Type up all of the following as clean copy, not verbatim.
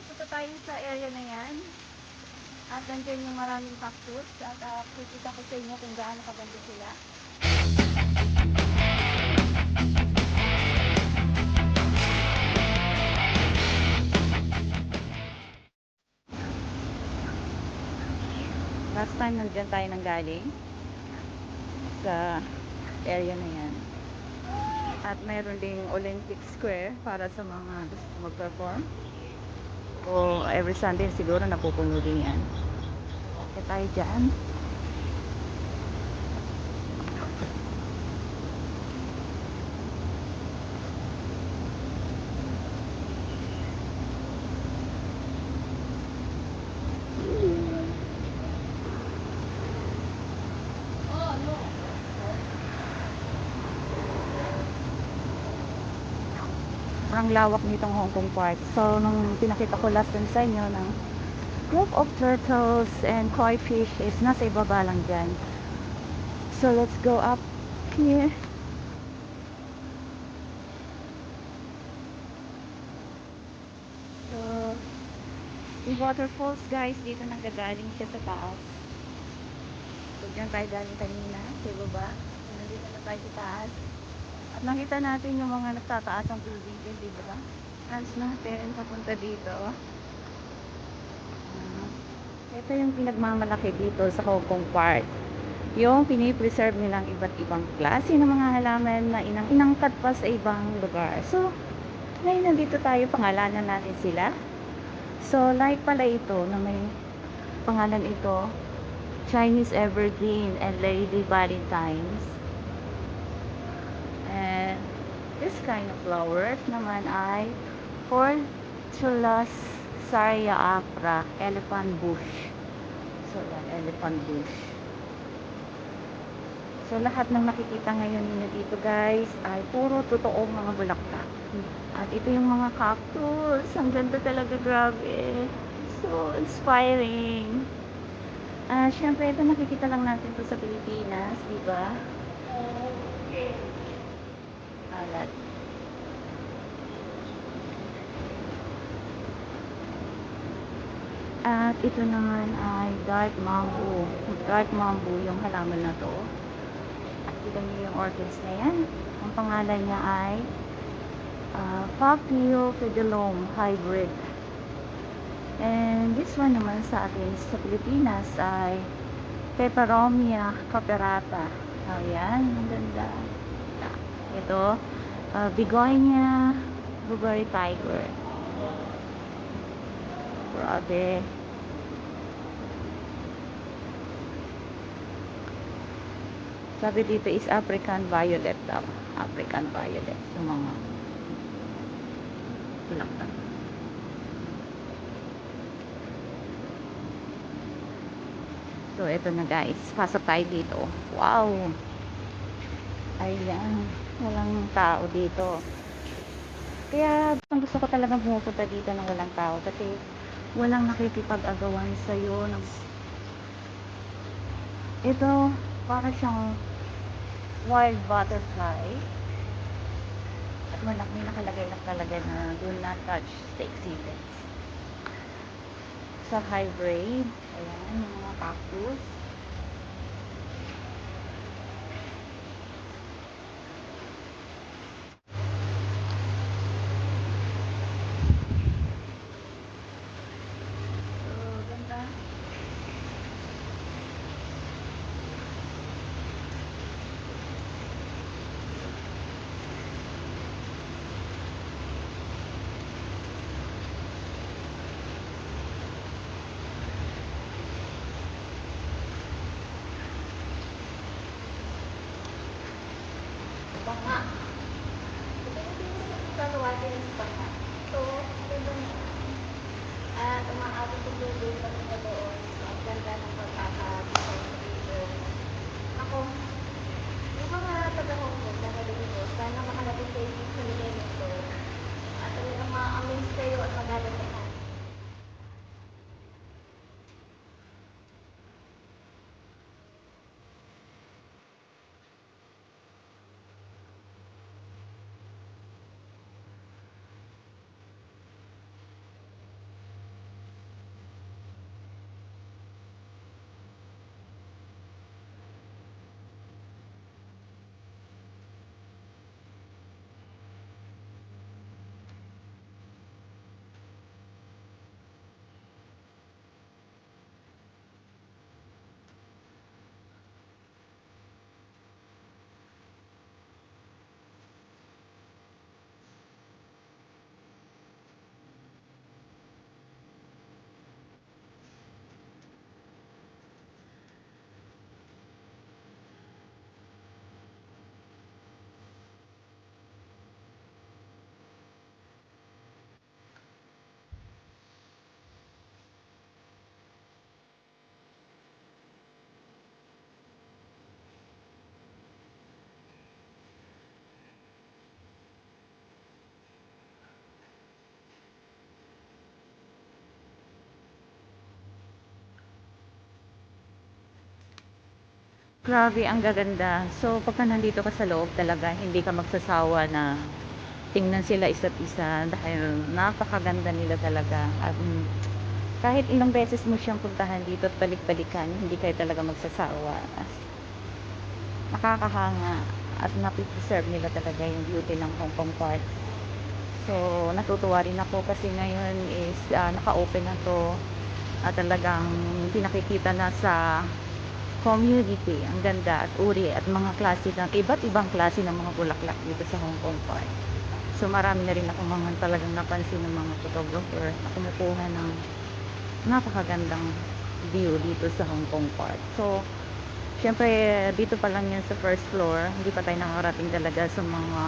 Punta tayo sa area na yan. At nandiyan yung maraming cactus. At kikita ko sa inyo kung gaano kaganda sila. Last time nandiyan tayo nang galing sa area na yan. At mayroon ding Olympic Square para sa mga gusto mag-perform. O every Sunday siguro napupuno din yan. Okay tayo dyan. Sobrang lawak nitong Hong Kong Park. So, nung pinakita ko last time sa inyo ng group of turtles and koi fish is nasa ibaba lang dyan. So, let's go up here. So, yung waterfalls guys, dito nanggagaling siya sa taas. So, dyan tayo galing kanina, sa ibaba. So, nandito na tayo sa taas. At nakita natin yung mga nagtataas ang tubig, di ba? Hands natin, papunta dito. Ito yung pinagmamalaki dito sa Hong Kong Park. Yung pinipreserve nilang iba't ibang klase ng mga halaman na inangkat pa sa ibang lugar. So, ngayon nandito tayo, pangalanan natin sila. So, like pala ito na may pangalan ito, Chinese Evergreen and Lady Valentines. And this kind of flowers naman ay Portulus Acra, elephant bush. So, yan, elephant bush. So, lahat ng nakikita ngayon ninyo dito guys ay puro totoong mga bulaklak. At ito yung mga cactus. Ang ganda talaga, grabe. So inspiring. Syempre, ito nakikita lang natin to sa Pilipinas, di ba? Alat. At ito naman ay dark mambo. Dark mambo yung halaman na to. At kita niyo yung orchids na yan. Ang pangalan niya ay Papilopedilum hybrid. And this one naman sa atin sa Pilipinas ay Peperomia caperata. Ayan, ang ganda. Ito, Begonia blueberry tiger. Grabe. Sabi dito is African violet daw. African violet. Yung mga bulaklak. So, ito na guys. Pasok tayo dito. Wow! Ayan. Walang tao dito. Kaya, gusto ko talagang pumupunta dito ng walang tao. Kasi, walang nakikipag-agawan sa'yo. Ito, para siyang wild butterfly. At may nakalagay na talaga na do not touch the exhibits. Sa hybrid. Ayan, yung mga cactus. Banga. Sa Pilipinas natin tatawatin ng banga. So, ganda niya. At umaabot yung tubig papunta doon. So, ang ganda ng pagkaka-design mo dito. Ako, yung mga taga-Hong Kong, dadalhin ko, sana makarating kayo dito sa lugar na ito. At talagang ma-amaze kayo at magaganahan. Grabe, ang gaganda. So, pagka nandito ka sa loob talaga, hindi ka magsasawa na tingnan sila isa't isa dahil napakaganda nila talaga. At kahit ilang beses mo siyang puntahan dito at balik-balikan, hindi kayo talaga magsasawa. Nakakahanga at napipreserve nila talaga yung beauty ng Hong Kong Park. So, natutuwa rin ako kasi ngayon is naka-open na to at talagang pinakikita na sa community ang ganda at uri at mga klase ng iba't ibang klase ng mga bulaklak dito sa Hong Kong Park. So marami na rin ako mga talagang napansin ng mga photographer na kumukuha ng napakagandang view dito sa Hong Kong Park. So syempre dito pa lang yan sa first floor, hindi pa tayo nakarating talaga sa mga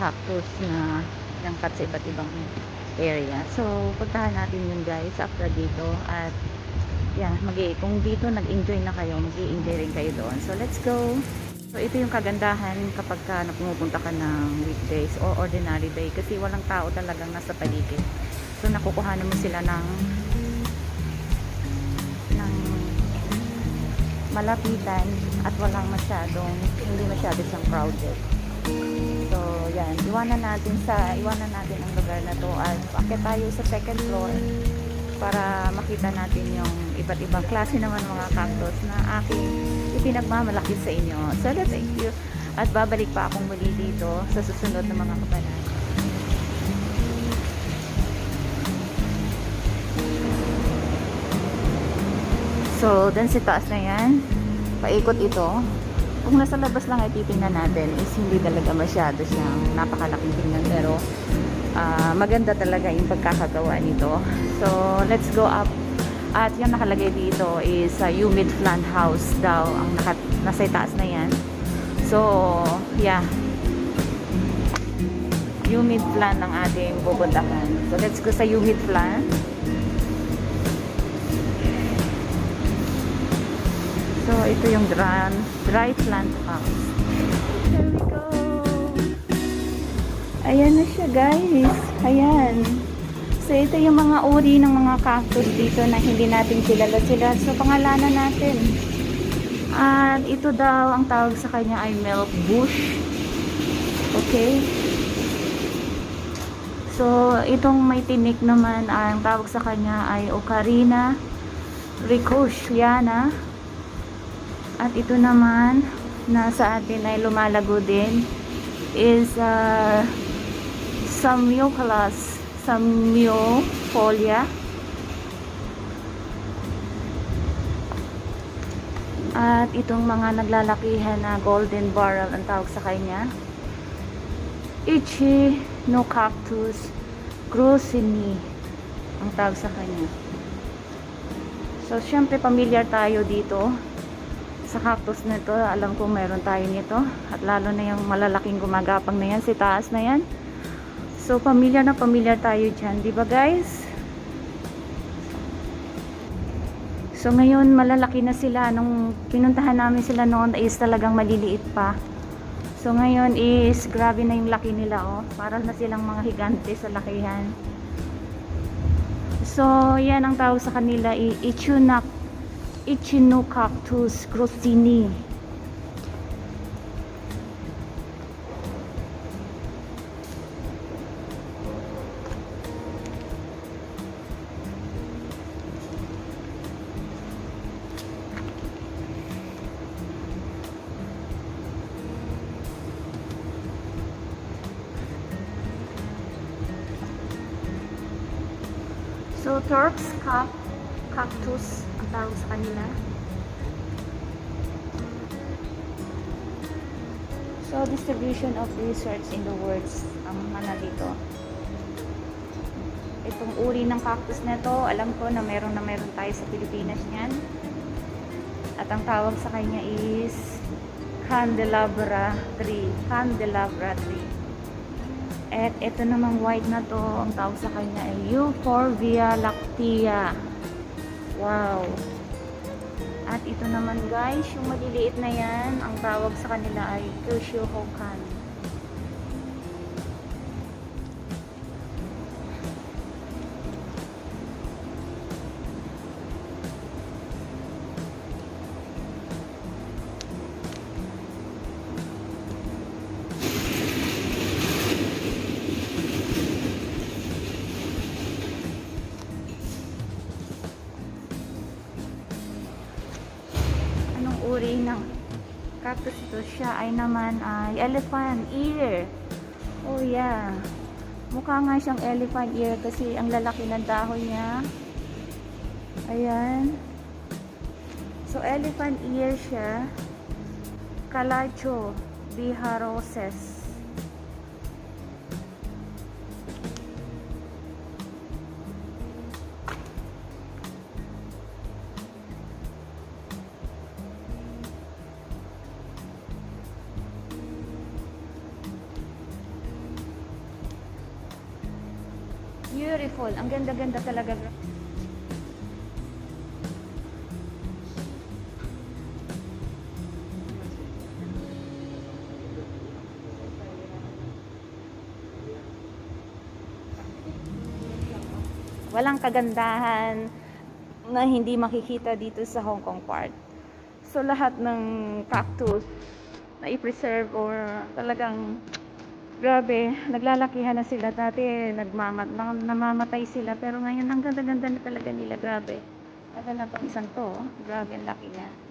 cactus na nangkat sa iba't ibang area. So puntahan natin yun guys after dito at yeah, kung dito nag-enjoy na kayo, mag-i-enjoy rin kayo doon. So, let's go! So, ito yung kagandahan kapag pumupunta ka ng weekdays o ordinary day kasi walang tao talagang nasa paligid. So, nakukuhanan mo sila ng malapitan at hindi masyado siyang crowded. So, yan. Iwanan natin ang lugar na to at akit tayo sa second floor para makita natin yung iba't ibang klase naman mga cactus na aking ipinagmamalaki sa inyo. So, thank you. At babalik pa akong muli dito sa susunod na mga kabanata. So, dun sa taas na yan, paikot ito. Kung nasa labas lang ay titingnan natin is hindi talaga masyado siyang napakalaking tingnan pero maganda talaga yung pagkakagawa nito. So, let's go up. At yung nakalagay dito is humid plant house daw ang nasa itaas na yan. So, yeah. Humid plant ang ating pupuntahan. So, let's go sa humid plant. So, ito yung dry plant house. There we go. Ayan na siya guys. Ayan. So ito yung mga uri ng mga cactus dito na hindi natin kilala sila. So pangalanan natin. At ito daw ang tawag sa kanya ay milk bush. Okay. So itong may tinik naman ang tawag sa kanya ay Ocarina Ricochiana. At ito naman na sa atin ay lumalago din is Samiofolia. At itong mga naglalakihan na golden barrel ang tawag sa kanya Echinocactus grosini ang tawag sa kanya. So syempre familiar tayo dito sa cactus na ito. Alam ko meron tayo nito at lalo na yung malalaking gumagapang na yan, si taas na yan. So familiar na familiar tayo dyan, di ba guys? So ngayon malalaki na sila. Nung pinuntahan namin sila noon is talagang maliliit pa. So ngayon is grabe na yung laki nila, oh. Para na silang mga higante sa lakihan. So yan ang tawag sa kanila Echinocactus grosini. So Turks cactus ang tawag sa kanila. So distribution of research in the words ang mga dito. Itong uri ng cactus na to, alam ko na meron tayo sa Pilipinas niyan. At ang tawag sa kanya is candelabra tree. At ito namang white na to, ang tawag sa kanya ay Euphorbia lactea. Wow! At ito naman guys, yung maliliit na yan, ang tawag sa kanila ay Kushohokan. uri ng cactus ito. Siya ay naman ay elephant ear. Oh yeah. Mukha nga siyang elephant ear kasi ang lalaki ng dahon niya. Ayan. So, elephant ear siya. Calacho biharoses. Beautiful. Ang ganda-ganda talaga. Walang kagandahan na hindi makikita dito sa Hong Kong Park. So, lahat ng cactus na i-preserve or talagang grabe, naglalakihan na sila. Dati, namamatay sila. Pero ngayon, ang ganda-ganda na talaga nila. Grabe. Lalo na itong isang to. Grabe, ang laki niya.